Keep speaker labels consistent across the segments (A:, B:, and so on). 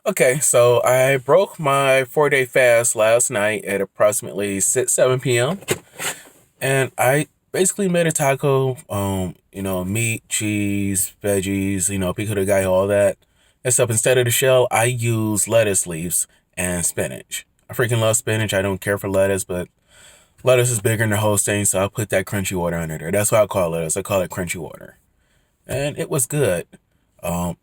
A: Okay, so I broke my 4-day fast last night at approximately 6, 7 p.m. And I basically made a taco, meat, cheese, veggies, pico de gallo, all that. Except instead of the shell, I use lettuce leaves and spinach. I freaking love spinach. I don't care for lettuce, but lettuce is bigger than the whole thing, so I put that crunchy water under there. That's what I call lettuce. I call it crunchy water. And it was good. Um,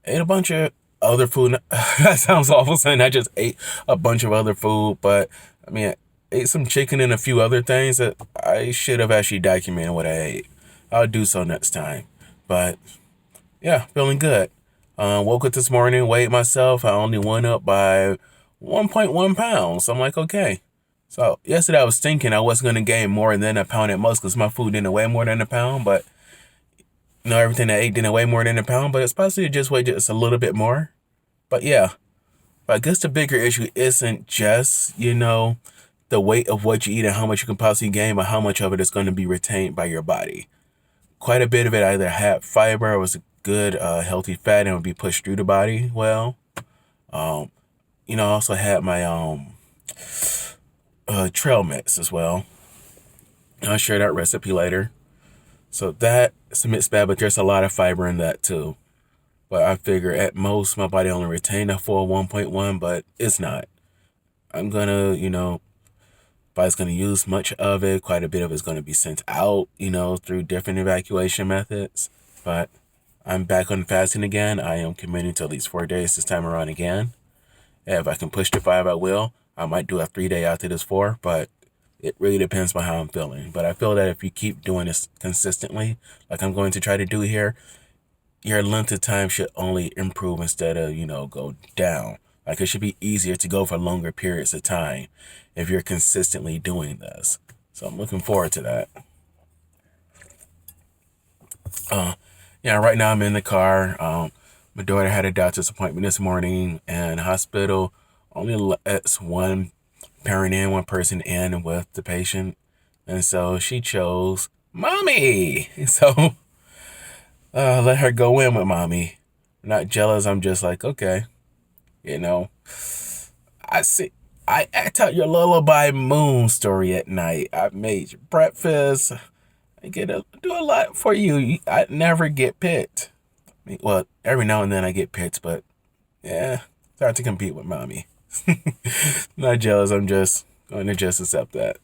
A: Ate a bunch of other food. That sounds awful saying I just ate a bunch of other food, but I mean, I ate some chicken and a few other things that I should have actually documented what I ate. I'll do so next time. But yeah, feeling good. Woke up this morning, weighed myself. I only went up by 1.1 pounds. So I'm like, okay. So yesterday I was thinking I wasn't going to gain more than a pound at most because my food didn't weigh more than a pound, but everything I ate didn't weigh more than a pound, but it's possibly just weighed just a little bit more. But yeah, but I guess the bigger issue isn't just, the weight of what you eat and how much you can possibly gain, but how much of it is going to be retained by your body. Quite a bit of it either had fiber or was a good, healthy fat and would be pushed through the body well. Um, I also had my trail mix as well. I'll share that recipe later. So that's a mixed bag, but there's a lot of fiber in that too. But I figure at most my body only retain a full 1.1, but it's not. I'm gonna, body's gonna use much of it. Quite a bit of it's gonna be sent out, through different evacuation methods. But I'm back on fasting again. I am committing to at least 4 days this time around again. If I can push to 5, I will. I might do a 3-day after this 4, but it really depends on how I'm feeling. But I feel that if you keep doing this consistently, like I'm going to try to do here, your length of time should only improve instead of, go down. Like it should be easier to go for longer periods of time if you're consistently doing this. So I'm looking forward to that. Yeah, right now I'm in the car. My daughter had a doctor's appointment this morning, and the hospital only lets one parent in, one person in with the patient. And so she chose mommy. So let her go in with mommy. I'm not jealous. I'm just like, okay, you know. I see. I act out your lullaby moon story at night. I made you breakfast. Do a lot for you. I never get picked. Well, every now and then I get picked, but yeah, it's hard to compete with mommy. Not jealous. I'm just going to just accept that.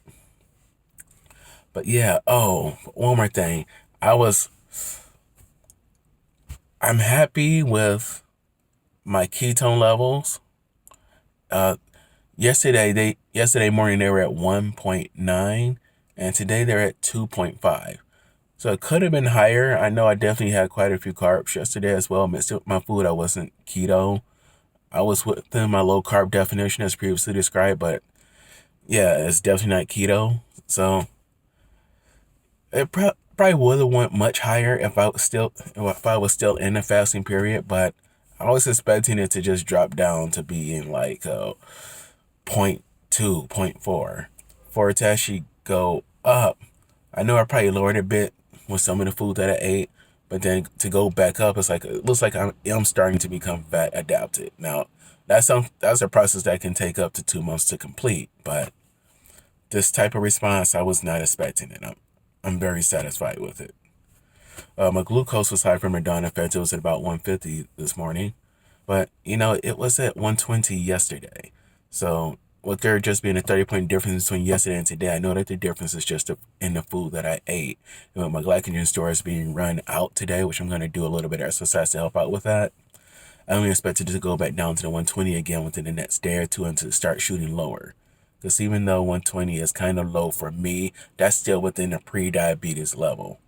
A: But yeah. Oh, one more thing. I'm happy with my ketone levels. Uh, yesterday morning they were at 1.9, and today they're at 2.5. So it could have been higher. I know I definitely had quite a few carbs yesterday as well. Mixed with my food. I wasn't keto. I was within my low carb definition as previously described, but yeah, it's definitely not keto. So it probably would have went much higher if I was still in the fasting period, but I was expecting it to just drop down to being like point 0.2, point 0.4 for it to actually go up. I know I probably lowered a bit with some of the food that I ate, but then to go back up, it looks like I'm starting to become fat adapted. Now, that's a process that can take up to 2 months to complete, but this type of response, I was not expecting it. I'm very satisfied with it. My glucose was high from my dawn effect. It was at about 150 this morning, but it was at 120 yesterday. So with there just being a 30-point difference between yesterday and today, I know that the difference is just in the food that I ate. And with my glycogen stores being run out today, which I'm going to do a little bit of exercise to help out with that, I only expect it to go back down to the 120 again within the next day or two and to start shooting lower. Because even though 120 is kind of low for me, that's still within the pre-diabetes level.